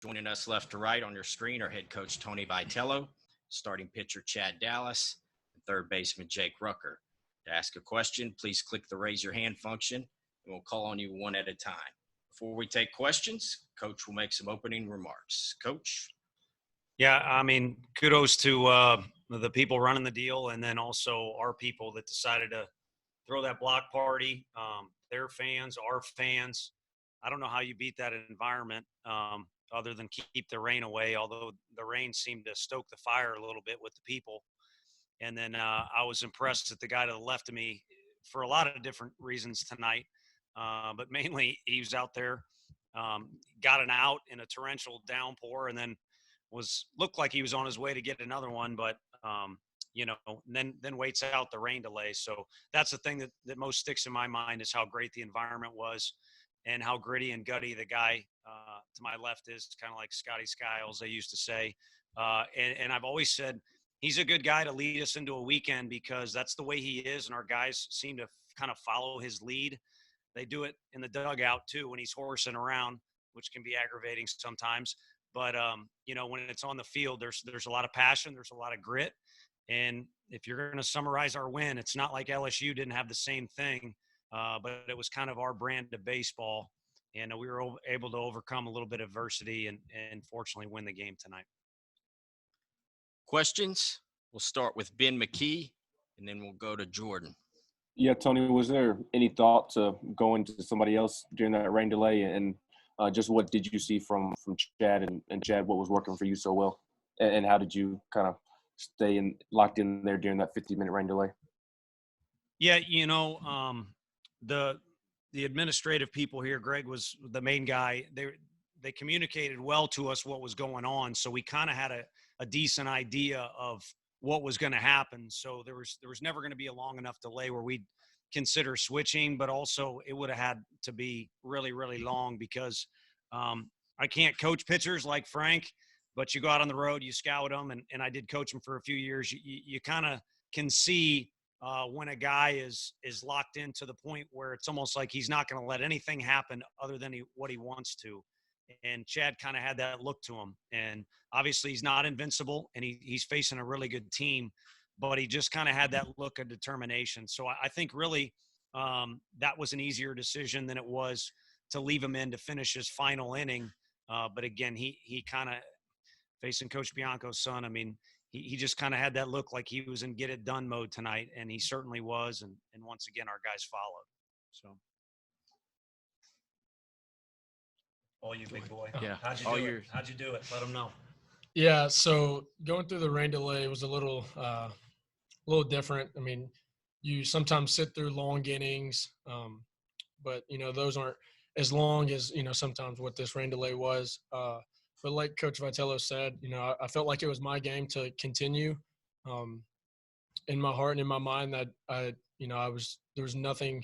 Joining us left to right on your screen are head coach Tony Vitello, starting pitcher Chad Dallas, and third baseman Jake Rucker. To ask a question, please click the raise your hand function, and we'll call on you one at a time. Before we take questions, Coach will make some opening remarks. Coach? Yeah, I mean, kudos to the people running the deal, and then also our people that decided to throw that block party. Their fans, our fans. I don't know how you beat that environment other than keep the rain away, although the rain seemed to stoke the fire a little bit with the people. And then I was impressed that the guy to the left of me for a lot of different reasons tonight, but mainly he was out there, got an out in a torrential downpour, and then looked like he was on his way to get another one, but then waits out the rain delay. So that's the thing that most sticks in my mind is how great the environment was and how gritty and gutty the guy to my left is, kind of like Scotty Skiles, they used to say. And I've always said he's a good guy to lead us into a weekend because that's the way he is, and our guys seem to kind of follow his lead. They do it in the dugout too when he's horsing around, which can be aggravating sometimes. But when it's on the field, there's a lot of passion, there's a lot of grit. And if you're going to summarize our win, it's not like LSU didn't have the same thing, but it was kind of our brand of baseball. And we were able to overcome a little bit of adversity and fortunately win the game tonight. Questions? We'll start with Ben McKee, and then we'll go to Jordan. Yeah, Tony, was there any thought to going to somebody else during that rain delay? And just what did you see from Chad and Chad, what was working for you so well? And how did you kind of stay locked in there during that 50-minute rain delay? Yeah, the administrative people here, Greg was the main guy. They communicated well to us what was going on, so we kind of had a decent idea of what was going to happen. So there was never going to be a long enough delay where we'd consider switching, but also it would have had to be really, really long because I can't coach pitchers like Frank, but you go out on the road, you scout them, and I did coach them for a few years. You kind of can see when a guy is locked in to the point where it's almost like he's not going to let anything happen other than what he wants to. And Chad kind of had that look to him. And obviously he's not invincible, and he's facing a really good team, but he just kind of had that look of determination. So I think really that was an easier decision than it was to leave him in to finish his final inning. But again, he kind of facing Coach Bianco's son. I mean, he just kind of had that look like he was in get it done mode tonight, and he certainly was. And once again, our guys followed. So. All you, big boy. Yeah. How'd you do it? Let them know. Yeah. So going through the rain delay was a little different. I mean, you sometimes sit through long innings, but those aren't as long as sometimes what this rain delay was. But like Coach Vitello said, I felt like it was my game to continue. In my heart and in my mind that there was nothing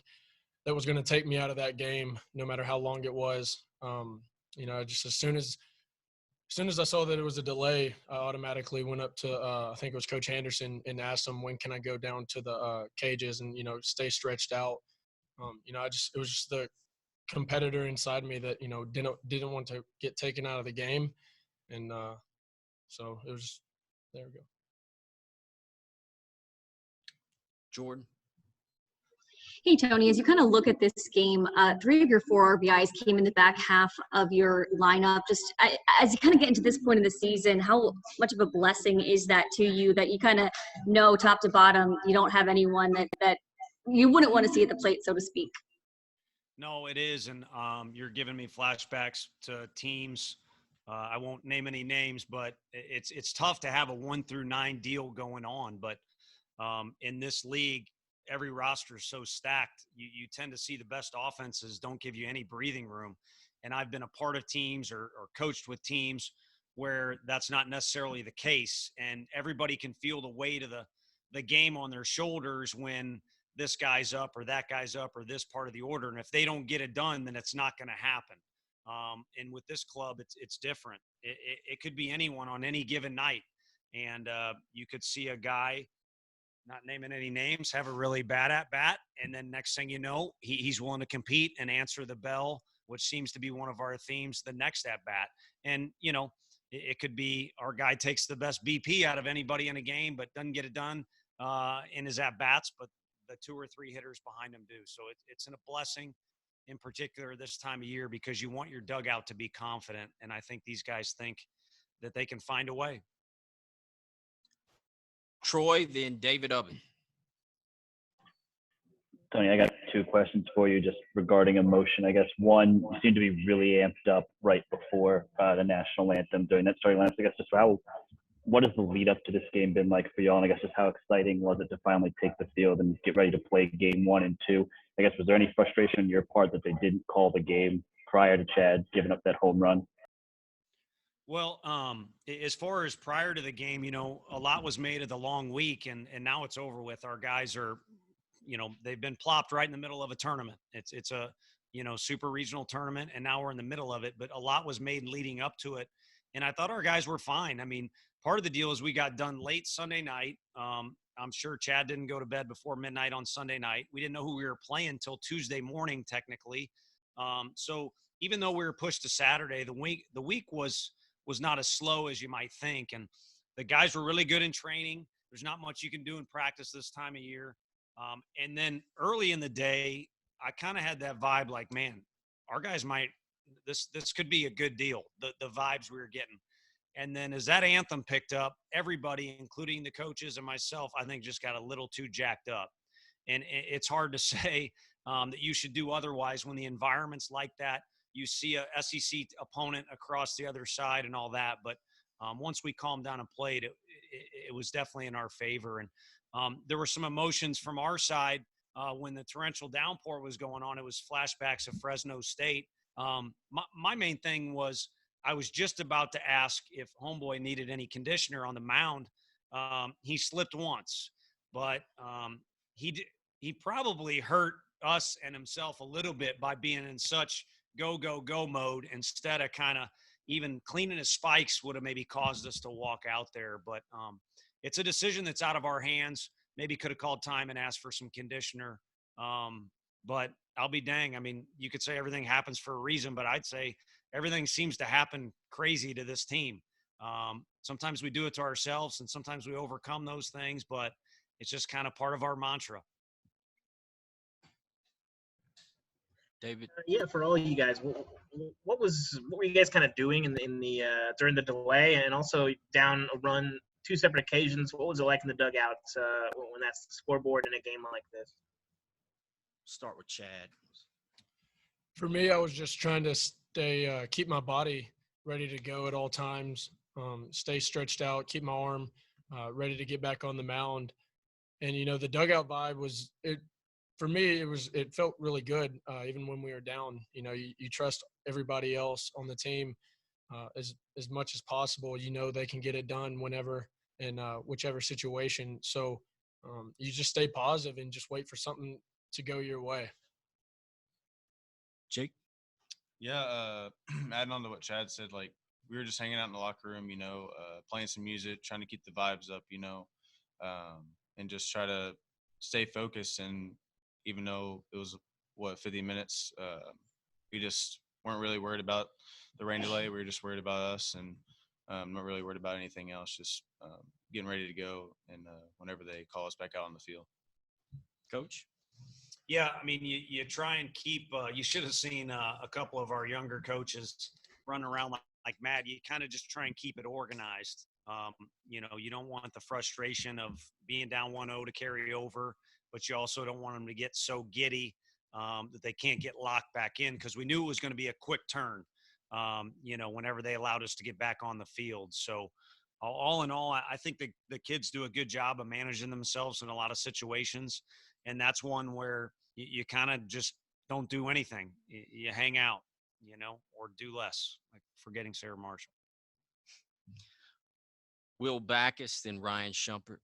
that was going to take me out of that game, no matter how long it was. Just as soon as I saw that it was a delay, I automatically went up to I think it was Coach Henderson and asked him when can I go down to the cages and stay stretched out. It was just the competitor inside me that didn't want to get taken out of the game, and so it was. There we go. Jordan? Hey, Tony, as you kind of look at this game, 3 of your 4 RBIs came in the back half of your lineup. Just as you kind of get into this point in the season, how much of a blessing is that to you that you kind of know top to bottom you don't have anyone that you wouldn't want to see at the plate, so to speak? No, it is, and you're giving me flashbacks to teams. I won't name any names, but it's tough to have a 1 through 9 deal going on. But in this league, every roster is so stacked. You tend to see the best offenses don't give you any breathing room. And I've been a part of teams or coached with teams where that's not necessarily the case. And everybody can feel the weight of the game on their shoulders when this guy's up or that guy's up or this part of the order. And if they don't get it done, then it's not going to happen. And with this club, it's different. It could be anyone on any given night. And you could see a guy, not naming any names, have a really bad at bat. And then next thing you know, he's willing to compete and answer the bell which seems to be one of our themes, the next at bat. And, it could be our guy takes the best BP out of anybody in a game, but doesn't get it done in his at bats, but the 2 or 3 hitters behind him do. So it's a blessing in particular this time of year, because you want your dugout to be confident. And I think these guys think that they can find a way. Troy, then David Ubben. Tony, I got 2 questions for you just regarding emotion. I guess one, you seem to be really amped up right before the national anthem during that starting lineup. I guess just what has the lead up to this game been like for y'all? And I guess just how exciting was it to finally take the field and get ready to play game 1 and 2? I guess, was there any frustration on your part that they didn't call the game prior to Chad giving up that home run? Well, as far as prior to the game, a lot was made of the long week, and now it's over with. Our guys are, they've been plopped right in the middle of a tournament. It's a, super regional tournament, and now we're in the middle of it. But a lot was made leading up to it, and I thought our guys were fine. I mean, part of the deal is we got done late Sunday night. I'm sure Chad didn't go to bed before midnight on Sunday night. We didn't know who we were playing until Tuesday morning, technically. So even though we were pushed to Saturday, the week was not as slow as you might think. And the guys were really good in training. There's not much you can do in practice this time of year. And then early in the day, I kind of had that vibe like, man, our guys this could be a good deal, the vibes we were getting. And then as that anthem picked up, everybody, including the coaches and myself, I think just got a little too jacked up. And it's hard to say that you should do otherwise when the environment's like that. You see a SEC opponent across the other side and all that. But once we calmed down and played, it was definitely in our favor. And there were some emotions from our side when the torrential downpour was going on. It was flashbacks of Fresno State. My main thing was I was just about to ask if homeboy needed any conditioner on the mound. He slipped once, but he probably hurt us and himself a little bit by being in such go mode instead of kind of even cleaning his spikes would have maybe caused us to walk out there. But it's a decision that's out of our hands. Maybe could have called time and asked for some conditioner. But I'll be dang. I mean, you could say everything happens for a reason, but I'd say everything seems to happen crazy to this team. Sometimes we do it to ourselves and sometimes we overcome those things, but it's just kind of part of our mantra. David. Yeah, for all you guys, what were you guys kind of doing in the during the delay, and also down a run 2 separate occasions? What was it like in the dugout when that's the scoreboard in a game like this? Start with Chad. For me, I was just trying to keep my body ready to go at all times, stay stretched out, keep my arm ready to get back on the mound. And, the dugout vibe was it. For me, it felt really good, even when we were down. You trust everybody else on the team as much as possible. They can get it done whenever and whichever situation. So you just stay positive and just wait for something to go your way. Jake? Yeah, adding on to what Chad said, like we were just hanging out in the locker room, playing some music, trying to keep the vibes up, and just try to stay focused. And even though it was 50 minutes, we just weren't really worried about the rain delay. We were just worried about us, and not really worried about anything else. Just getting ready to go, and whenever they call us back out on the field. Coach? Yeah, I mean, you try and keep you should have seen a couple of our younger coaches running around like mad. You kind of just try and keep it organized. You don't want the frustration of being down 1-0 to carry over, but you also don't want them to get so giddy that they can't get locked back in, because we knew it was going to be a quick turn, whenever they allowed us to get back on the field. So all in all, I think the kids do a good job of managing themselves in a lot of situations. And that's one where you kind of just don't do anything. You hang out, or do less, like forgetting Sarah Marshall. Will Backus, then Ryan Shumpert.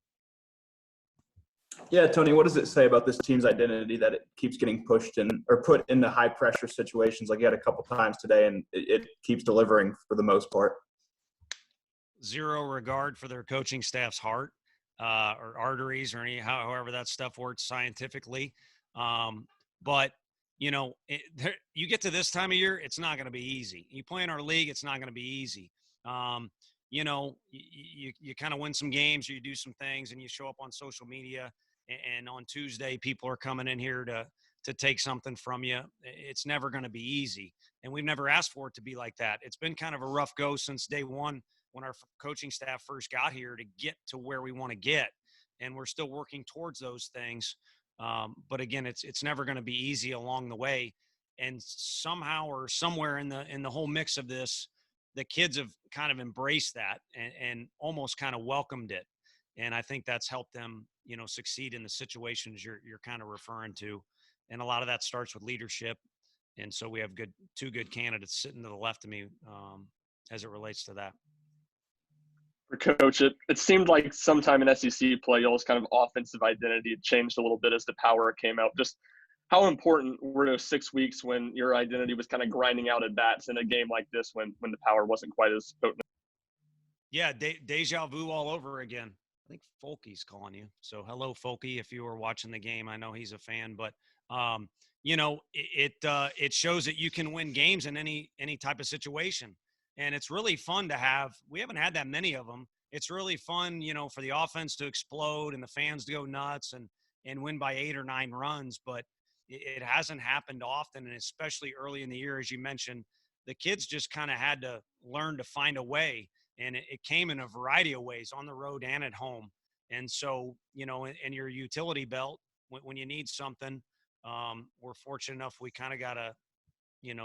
Yeah, Tony, what does it say about this team's identity that it keeps getting pushed in or put into high pressure situations like you had a couple times today, and it keeps delivering for the most part? Zero regard for their coaching staff's heart or arteries or however that stuff works scientifically. But, you get to this time of year, it's not going to be easy. You play in our league, it's not going to be easy. You kind of win some games, or you do some things, and you show up on social media, and on Tuesday, people are coming in here to take something from you. It's never going to be easy, and we've never asked for it to be like that. It's been kind of a rough go since day one when our coaching staff first got here to get to where we want to get, and we're still working towards those things. But again, it's never going to be easy along the way, and somehow or somewhere in the whole mix of this, the kids have kind of embraced that and almost kind of welcomed it. And I think that's helped them, succeed in the situations you're kind of referring to. And a lot of that starts with leadership. And so we have two good candidates sitting to the left of me as it relates to that. For Coach, it seemed like sometime in SEC play, y'all's kind of offensive identity had changed a little bit as the power came out. Just how important were those 6 weeks when your identity was kind of grinding out at bats in a game like this when the power wasn't quite as potent? Yeah, deja vu all over again. I think Folky's calling you. So hello, Folky, if you were watching the game. I know he's a fan, but it shows that you can win games in any type of situation. And it's really fun to have. We haven't had that many of them. It's really fun, for the offense to explode and the fans to go nuts and win by 8 or 9 runs. But it hasn't happened often, and especially early in the year, as you mentioned, the kids just kind of had to learn to find a way. And it came in a variety of ways on the road and at home. And so, in your utility belt, when you need something, we're fortunate enough we kind of got a,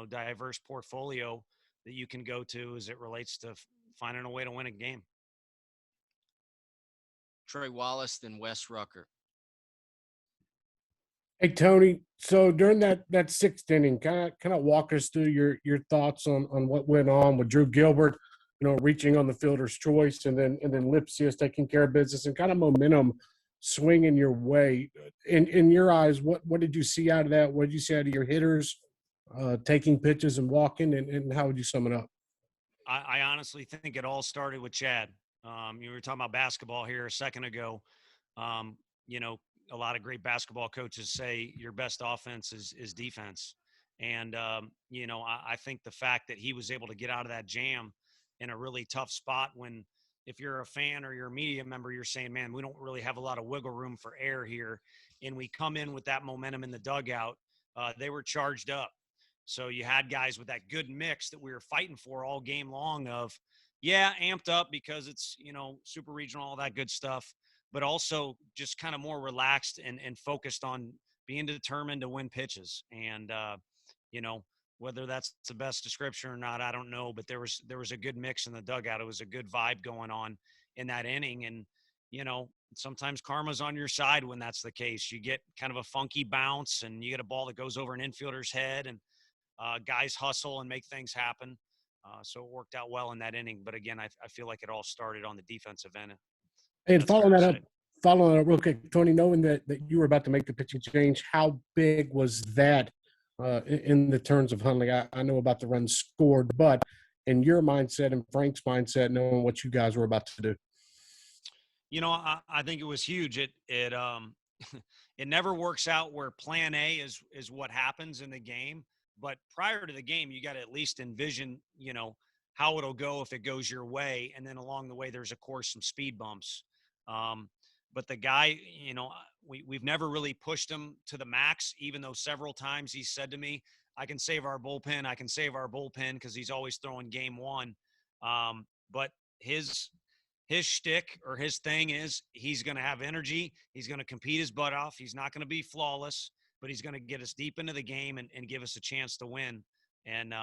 diverse portfolio that you can go to as it relates to finding a way to win a game. Troy Wallace, then Wes Rucker. Hey Tony, so during that 6th inning, kind of walk us through your thoughts on what went on with Drew Gilbert, reaching on the fielder's choice, and then Lipsius taking care of business, and kind of momentum swinging your way. In your eyes, what did you see out of that? What did you see out of your hitters taking pitches and walking, and how would you sum it up? I honestly think it all started with Chad. You were talking about basketball here a second ago. A lot of great basketball coaches say your best offense is defense. And, I think the fact that he was able to get out of that jam in a really tough spot when, if you're a fan or you're a media member, you're saying, man, we don't really have a lot of wiggle room for air here. And we come in with that momentum in the dugout. They were charged up. So you had guys with that good mix that we were fighting for all game long of, amped up because it's, super regional, all that good stuff, but also just kind of more relaxed and focused on being determined to win pitches. And, whether that's the best description or not, I don't know, but there was a good mix in the dugout. It was a good vibe going on in that inning. And, sometimes karma's on your side when that's the case. You get kind of a funky bounce and you get a ball that goes over an infielder's head, and guys hustle and make things happen. So it worked out well in that inning. But again, I feel like it all started on the defensive end. And following that up real quick, Tony, knowing that you were about to make the pitching change, how big was that in the terms of Hundley? I know about the runs scored, but in your mindset and Frank's mindset, knowing what you guys were about to do? I think it was huge. It it never works out where plan A is what happens in the game. But prior to the game, you got to at least envision, how it'll go if it goes your way. And then along the way, there's, of course, some speed bumps. But the guy, we've never really pushed him to the max, even though several times he said to me, I can save our bullpen because he's always throwing game one. But his shtick or his thing is he's going to have energy. He's going to compete his butt off. He's not going to be flawless, but he's going to get us deep into the game and give us a chance to win. And,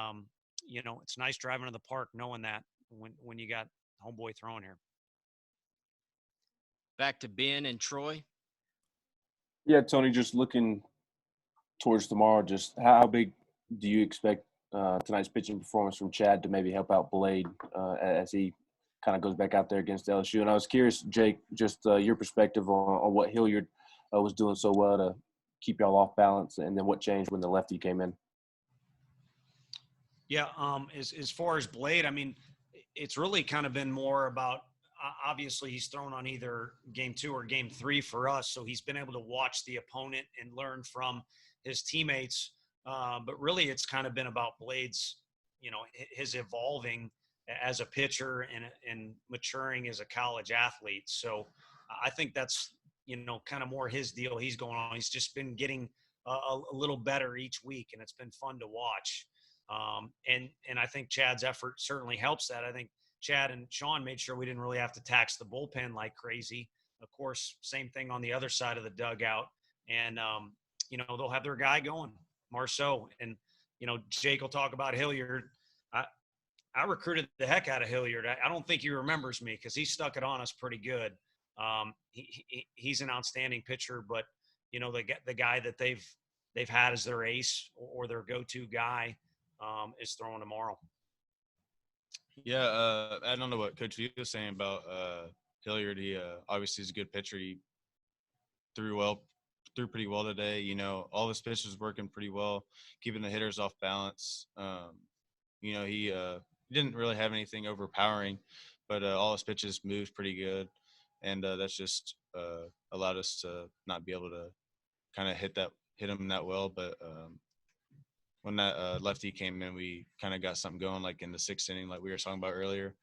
it's nice driving to the park knowing that when you got homeboy throwing here. Back to Ben and Troy. Yeah, Tony, just looking towards tomorrow, just how big do you expect tonight's pitching performance from Chad to maybe help out Blade as he kind of goes back out there against LSU? And I was curious, Jake, just your perspective on what Hilliard was doing so well to keep y'all off balance, and then what changed when the lefty came in? Yeah, as far as Blade, I mean, it's really kind of been more about obviously he's thrown on either game 2 or game 3 for us, so he's been able to watch the opponent and learn from his teammates But really, it's kind of been about Blade's, his evolving as a pitcher and maturing as a college athlete. So I think that's, kind of more his deal. He's going on. He's just been getting a little better each week, and it's been fun to watch. And I think Chad's effort certainly helps that. I think Chad and Sean made sure we didn't really have to tax the bullpen like crazy. Of course, same thing on the other side of the dugout. And, they'll have their guy going, Marceau. And, Jake will talk about Hilliard. I recruited the heck out of Hilliard. I don't think he remembers me because he stuck it on us pretty good. He's an outstanding pitcher, but, the guy that they've had as their ace or their go-to guy is throwing tomorrow. Yeah, I don't know what Coach V was saying about Hilliard. He obviously is a good pitcher. He threw pretty well today. All his pitches working pretty well, keeping the hitters off balance. He didn't really have anything overpowering, but all his pitches moved pretty good, and that's just allowed us to not be able to kind of hit him that well. But when that lefty came in, we kind of got something going, like in the 6th inning, like we were talking about earlier,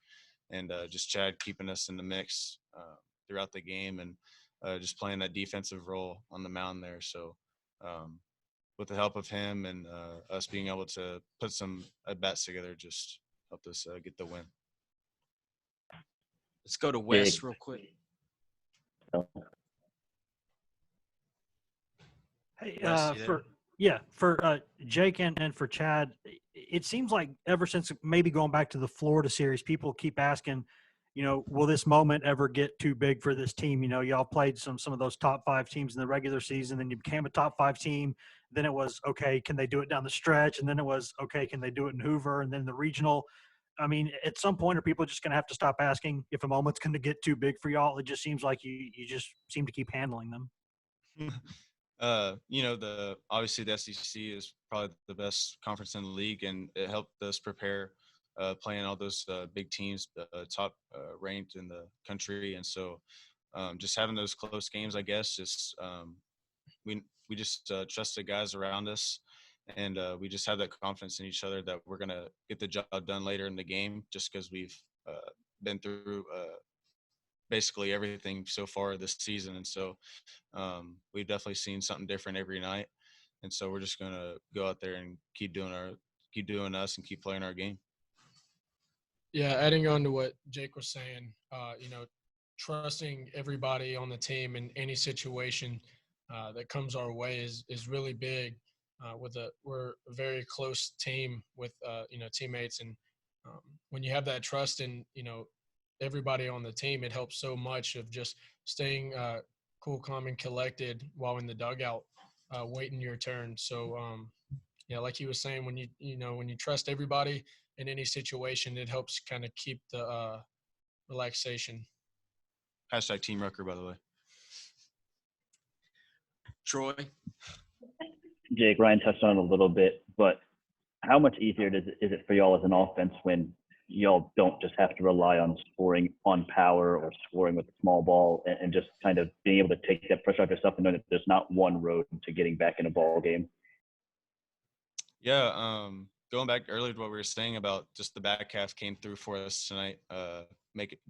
and just Chad keeping us in the mix throughout the game, and just playing that defensive role on the mound there. So with the help of him and us being able to put some at-bats together, just helped us get the win. Let's go to Wes real quick. Hey, for Jake and for Chad, it seems like ever since maybe going back to the Florida series, people keep asking, will this moment ever get too big for this team? Y'all played some of those top 5 teams in the regular season, then you became a top 5 team. Then it was, okay, can they do it down the stretch? And then it was, okay, can they do it in Hoover? And then the regional. I mean, at some point, are people just going to have to stop asking if a moment's going to get too big for y'all? It just seems like you just seem to keep handling them. Obviously the SEC is probably the best conference in the league, and it helped us prepare playing all those big teams, top ranked in the country. And so just having those close games, I guess, just we just trust the guys around us, and we just have that confidence in each other that we're going to get the job done later in the game, just because we've been through basically everything so far this season. And so we've definitely seen something different every night. And so we're just going to go out there and keep doing us and keep playing our game. Yeah, adding on to what Jake was saying, trusting everybody on the team in any situation that comes our way is really big. We're a very close team with teammates, and when you have that trust in everybody on the team, it helps so much of just staying cool, calm, and collected while in the dugout, waiting your turn. So like he was saying, when you trust everybody in any situation, it helps kind of keep the relaxation. # Team Rucker, by the way. Troy? Jake, Ryan touched on it a little bit, but how much easier is it for y'all as an offense when y'all don't just have to rely on scoring on power or scoring with a small ball, and just kind of being able to take that pressure off yourself and knowing that there's not one road to getting back in a ball game? Yeah, going back earlier to what we were saying about just the back half came through for us tonight,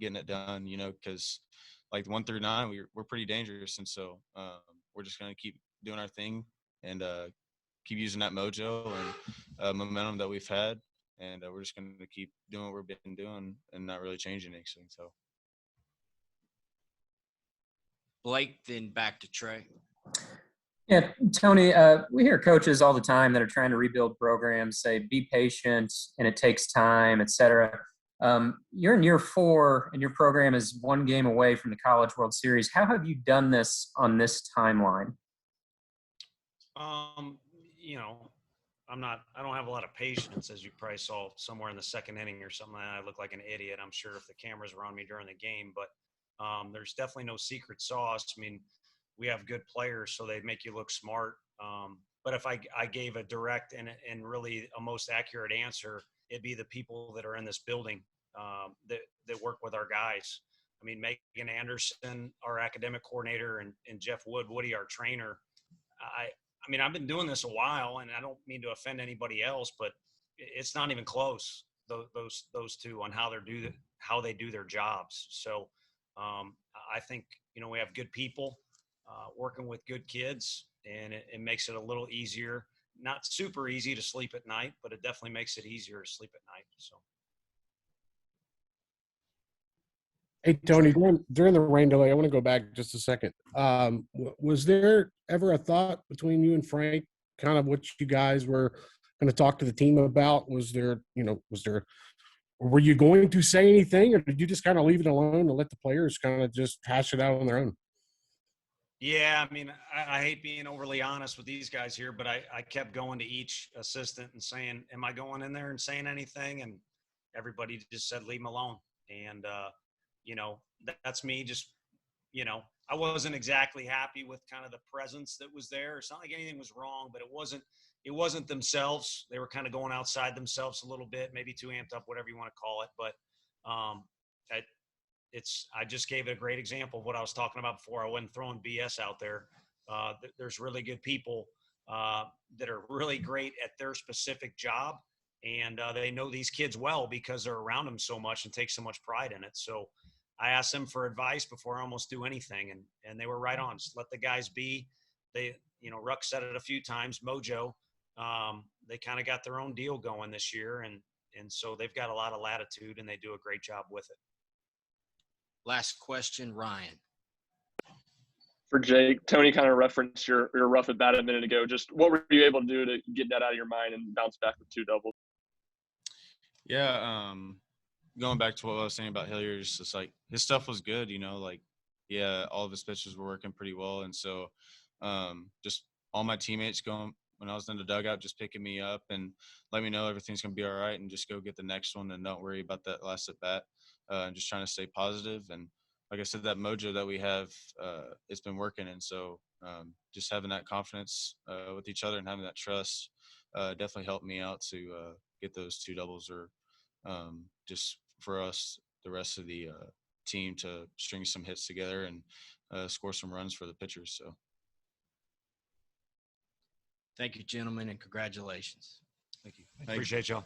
getting it done, because like 1 through 9, we're pretty dangerous. And so we're just going to keep doing our thing and keep using that mojo and momentum that we've had. And we're just going to keep doing what we've been doing and not really changing anything. So, Blake, then back to Trey. Yeah, Tony, we hear coaches all the time that are trying to rebuild programs say, be patient and it takes time, et cetera. You're in year 4 and your program is 1 game away from the College World Series. How have you done this on this timeline? I don't have a lot of patience, as you probably saw somewhere in the 2nd inning or something. I look like an idiot, I'm sure, if the cameras were on me during the game, but there's definitely no secret sauce. I mean, we have good players, so they make you look smart. But if I gave a direct and really a most accurate answer, it'd be the people that are in this building that work with our guys. I mean, Megan Anderson, our academic coordinator, and Jeff Woody, our trainer. I mean, I've been doing this a while, and I don't mean to offend anybody else, but it's not even close. Those two on how they do their jobs. So I think we have good people working with good kids, and it makes it a little easier. Not super easy to sleep at night, but it definitely makes it easier to sleep at night. So. Hey Tony, during the rain delay, I want to go back just a second. Was there ever a thought between you and Frank, kind of what you guys were going to talk to the team about? Were you going to say anything, or did you just kind of leave it alone and let the players kind of just hash it out on their own? Yeah, I mean, I hate being overly honest with these guys here, but I kept going to each assistant and saying, am I going in there and saying anything? And everybody just said, leave him alone. And, that's me just, I wasn't exactly happy with kind of the presence that was there. It's not like anything was wrong, but it wasn't themselves. They were kind of going outside themselves a little bit, maybe too amped up, whatever you want to call it. But I just gave it a great example of what I was talking about before. I wasn't throwing BS out there. There's really good people that are really great at their specific job, and they know these kids well because they're around them so much and take so much pride in it. So I asked them for advice before I almost do anything, and they were right on. Just let the guys be. They, Ruck said it a few times. Mojo, they kind of got their own deal going this year, and so they've got a lot of latitude, and they do a great job with it. Last question, Ryan. For Jake, Tony kind of referenced your rough at bat a minute ago. Just what were you able to do to get that out of your mind and bounce back with 2 doubles? Yeah, going back to what I was saying about Hilliard, it's just like his stuff was good, all of his pitches were working pretty well. And so just all my teammates going when I was in the dugout, just picking me up and let me know everything's going to be all right and just go get the next one and don't worry about that last at bat. And just trying to stay positive. And like I said, that mojo that we have, it's been working. And so just having that confidence with each other and having that trust definitely helped me out to get those 2 doubles or just for us, the rest of the team to string some hits together and score some runs for the pitchers. So. Thank you, gentlemen, and congratulations. Thank you. Appreciate y'all.